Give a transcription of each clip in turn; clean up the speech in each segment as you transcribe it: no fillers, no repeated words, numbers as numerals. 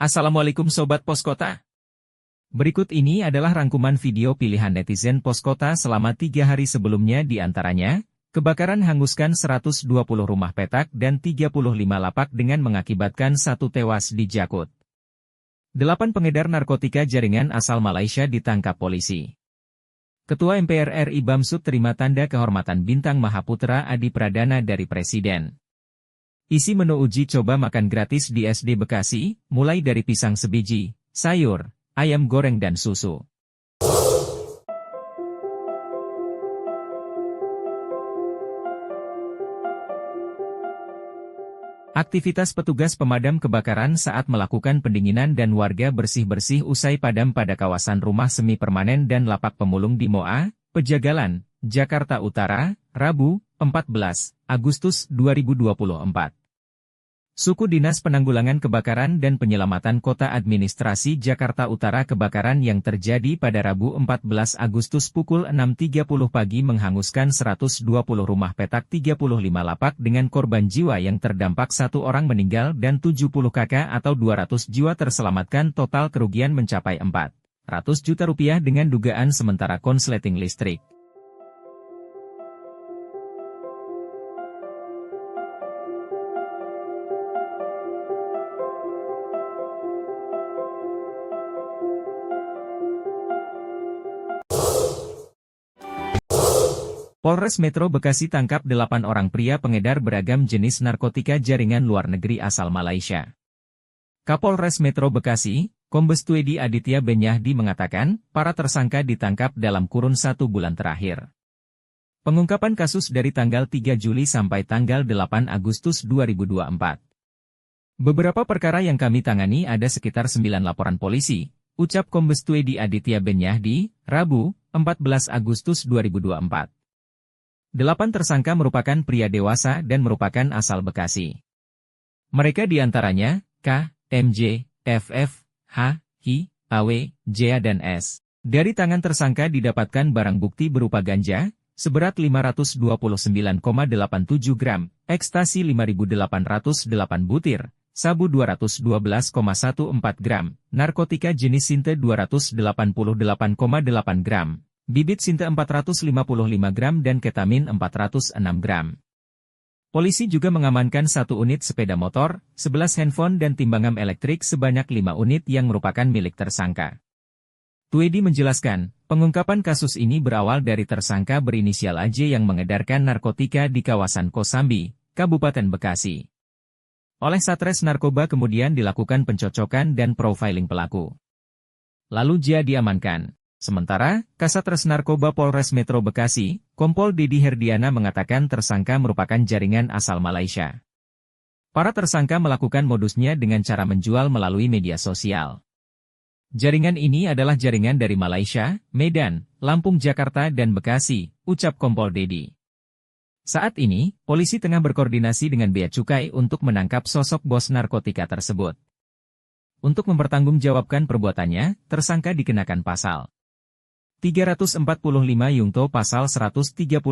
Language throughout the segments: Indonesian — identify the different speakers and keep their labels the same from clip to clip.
Speaker 1: Assalamualaikum Sobat Poskota. Berikut ini adalah rangkuman video pilihan netizen Poskota selama 3 hari sebelumnya, di antaranya, kebakaran hanguskan 120 rumah petak dan 35 lapak dengan mengakibatkan 1 tewas di Jakut. 8 pengedar narkotika jaringan asal Malaysia ditangkap polisi. Ketua MPR RI Bamsud terima tanda kehormatan Bintang Mahaputra Adi Pradana dari Presiden. Isi menu uji coba makan gratis di SD Bekasi, mulai dari pisang sebiji, sayur, ayam goreng dan susu. Aktivitas petugas pemadam kebakaran saat melakukan pendinginan dan warga bersih-bersih usai padam pada kawasan rumah semi permanen dan lapak pemulung di Moa, Pejagalan, Jakarta Utara, Rabu, 14 Agustus 2024. Suku Dinas Penanggulangan Kebakaran dan Penyelamatan Kota Administrasi Jakarta Utara, kebakaran yang terjadi pada Rabu 14 Agustus pukul 6.30 pagi menghanguskan 120 rumah petak 35 lapak dengan korban jiwa yang terdampak 1 orang meninggal dan 70 kakak atau 200 jiwa terselamatkan. Total kerugian mencapai 400 juta rupiah dengan dugaan sementara konsleting listrik. Polres Metro Bekasi tangkap 8 orang pria pengedar beragam jenis narkotika jaringan luar negeri asal Malaysia. Kapolres Metro Bekasi, Kombes Tuedi Aditya Benyahdi mengatakan, para tersangka ditangkap dalam kurun 1 bulan terakhir. Pengungkapan kasus dari tanggal 3 Juli sampai tanggal 8 Agustus 2024. Beberapa perkara yang kami tangani ada sekitar 9 laporan polisi, ucap Kombes Tuedi Aditya Benyahdi, Rabu, 14 Agustus 2024. 8 tersangka merupakan pria dewasa dan merupakan asal Bekasi. Mereka diantaranya, K, MJ, FF, H, Hi, AW, J dan S. Dari tangan tersangka didapatkan barang bukti berupa ganja, seberat 529,87 gram, ekstasi 5.808 butir, sabu 212,14 gram, narkotika jenis sinte 288,8 gram. Bibit sinte 455 gram dan ketamin 406 gram. Polisi juga mengamankan 1 unit sepeda motor, 11 handphone dan timbangan elektrik sebanyak 5 unit yang merupakan milik tersangka. Tuedi menjelaskan, pengungkapan kasus ini berawal dari tersangka berinisial AJ yang mengedarkan narkotika di kawasan Kosambi, Kabupaten Bekasi. Oleh Satres Narkoba kemudian dilakukan pencocokan dan profiling pelaku. Lalu J diamankan. Sementara, Kasatres Narkoba Polres Metro Bekasi, Kompol Dedi Herdiana mengatakan tersangka merupakan jaringan asal Malaysia. Para tersangka melakukan modusnya dengan cara menjual melalui media sosial. Jaringan ini adalah jaringan dari Malaysia, Medan, Lampung, Jakarta dan Bekasi, ucap Kompol Dedi. Saat ini, polisi tengah berkoordinasi dengan Bea Cukai untuk menangkap sosok bos narkotika tersebut. Untuk mempertanggungjawabkan perbuatannya, tersangka dikenakan pasal 345 Yungto Pasal 138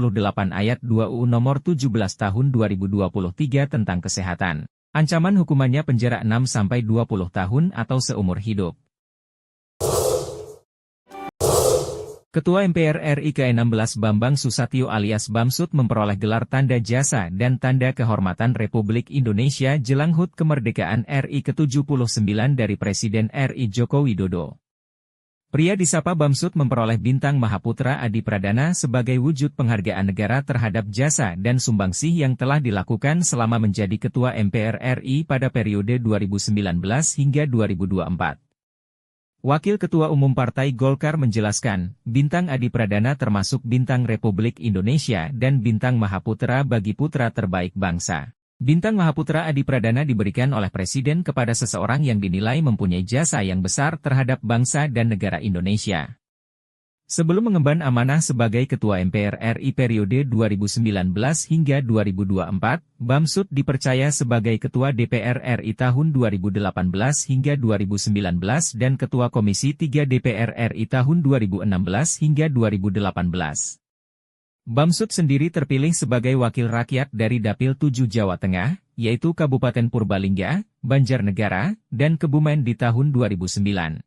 Speaker 1: Ayat 2 UU Nomor 17 Tahun 2023 tentang Kesehatan. Ancaman hukumannya penjara 6-20 tahun atau seumur hidup. Ketua MPR RI ke-16 Bambang Susatyo alias Bamsud memperoleh gelar Tanda Jasa dan Tanda Kehormatan Republik Indonesia jelang HUT Kemerdekaan RI ke-79 dari Presiden RI Joko Widodo. Pria disapa Bamsud memperoleh Bintang Mahaputra Adi Pradana sebagai wujud penghargaan negara terhadap jasa dan sumbangsih yang telah dilakukan selama menjadi Ketua MPR RI pada periode 2019 hingga 2024. Wakil Ketua Umum Partai Golkar menjelaskan, Bintang Adi Pradana termasuk Bintang Republik Indonesia dan Bintang Mahaputra bagi putra terbaik bangsa. Bintang Mahaputra Adi Pradana diberikan oleh Presiden kepada seseorang yang dinilai mempunyai jasa yang besar terhadap bangsa dan negara Indonesia. Sebelum mengemban amanah sebagai Ketua MPR RI periode 2019 hingga 2024, Bamsud dipercaya sebagai Ketua DPR RI tahun 2018 hingga 2019 dan Ketua Komisi 3 DPR RI tahun 2016 hingga 2018. Bamsud sendiri terpilih sebagai wakil rakyat dari Dapil 7 Jawa Tengah, yaitu Kabupaten Purbalingga, Banjarnegara, dan Kebumen di tahun 2009.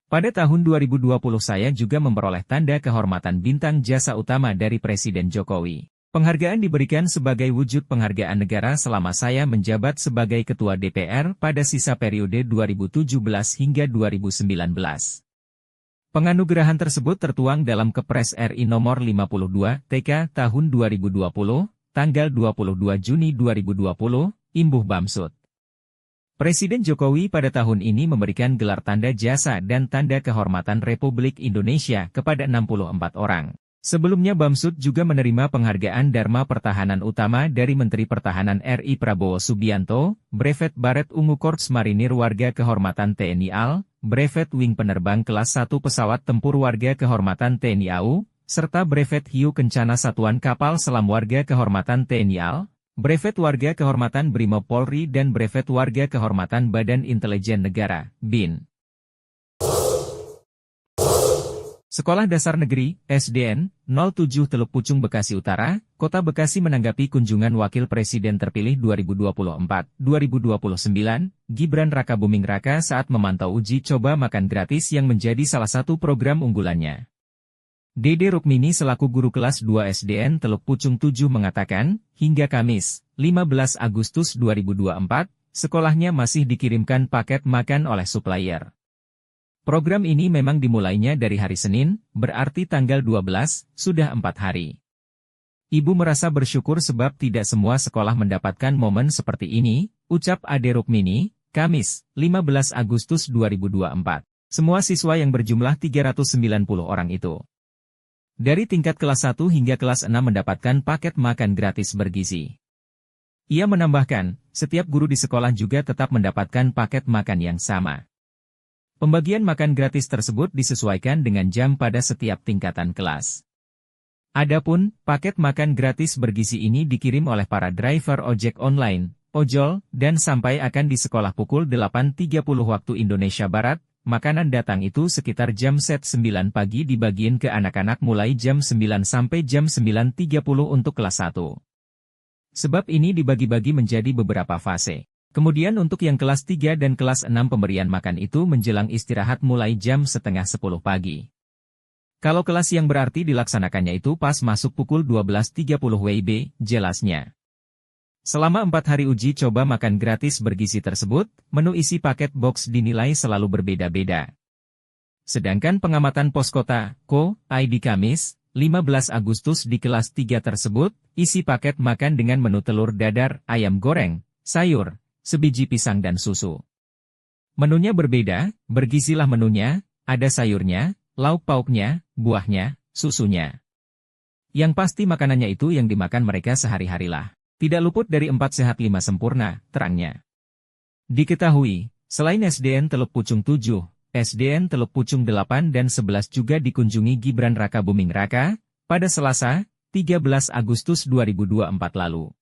Speaker 1: Pada tahun 2020 saya juga memperoleh tanda kehormatan Bintang Jasa Utama dari Presiden Jokowi. Penghargaan diberikan sebagai wujud penghargaan negara selama saya menjabat sebagai Ketua DPR pada sisa periode 2017 hingga 2019. Penganugerahan tersebut tertuang dalam Kepres RI Nomor 52 TK Tahun 2020, tanggal 22 Juni 2020, imbuh Bamsud. Presiden Jokowi pada tahun ini memberikan gelar tanda jasa dan tanda kehormatan Republik Indonesia kepada 64 orang. Sebelumnya Bamsud juga menerima penghargaan Dharma Pertahanan Utama dari Menteri Pertahanan RI Prabowo Subianto, Brevet Baret Ungu Korps Marinir Warga Kehormatan TNI AL, Brevet Wing Penerbang Kelas 1 Pesawat Tempur Warga Kehormatan TNI AU, serta Brevet Hiu Kencana Satuan Kapal Selam Warga Kehormatan TNI AL, Brevet Warga Kehormatan Brimob Polri dan Brevet Warga Kehormatan Badan Intelijen Negara, BIN. Sekolah Dasar Negeri, SDN, 07 Teluk Pucung Bekasi Utara, Kota Bekasi menanggapi kunjungan Wakil Presiden terpilih 2024-2029, Gibran Rakabuming Raka saat memantau uji coba makan gratis yang menjadi salah satu program unggulannya. Dede Rukmini selaku guru kelas 2 SDN Teluk Pucung 7 mengatakan, hingga Kamis, 15 Agustus 2024, sekolahnya masih dikirimkan paket makan oleh supplier. Program ini memang dimulainya dari hari Senin, berarti tanggal 12, sudah 4 hari. Ibu merasa bersyukur sebab tidak semua sekolah mendapatkan momen seperti ini, ucap Ade Rukmini, Kamis, 15 Agustus 2024. Semua siswa yang berjumlah 390 orang itu. Dari tingkat kelas 1 hingga kelas 6 mendapatkan paket makan gratis bergizi. Ia menambahkan, setiap guru di sekolah juga tetap mendapatkan paket makan yang sama. Pembagian makan gratis tersebut disesuaikan dengan jam pada setiap tingkatan kelas. Adapun, paket makan gratis bergizi ini dikirim oleh para driver ojek online, ojol, dan sampai akan di sekolah pukul 8.30 waktu Indonesia Barat. Makanan datang itu sekitar jam 9 pagi dibagiin ke anak-anak mulai jam 9 sampai jam 9.30 untuk kelas 1. Sebab ini dibagi-bagi menjadi beberapa fase. Kemudian untuk yang kelas 3 dan kelas 6 pemberian makan itu menjelang istirahat mulai jam setengah 10 pagi. Kalau kelas yang berarti dilaksanakannya itu pas masuk pukul 12.30 WIB, jelasnya. Selama 4 hari uji coba makan gratis bergizi tersebut, menu isi paket box dinilai selalu berbeda-beda. Sedangkan pengamatan Poskota, ID Kamis, 15 Agustus di kelas 3 tersebut, isi paket makan dengan menu telur dadar, ayam goreng, sayur, sebiji pisang dan susu. Menunya berbeda, bergizilah menunya, ada sayurnya, lauk pauknya, buahnya, susunya. Yang pasti makanannya itu yang dimakan mereka sehari-harilah. Tidak luput dari 4 sehat 5 sempurna, terangnya. Diketahui, selain SDN Teluk Pucung 7, SDN Teluk Pucung 8 dan 11 juga dikunjungi Gibran Rakabuming Raka, pada Selasa, 13 Agustus 2024 lalu.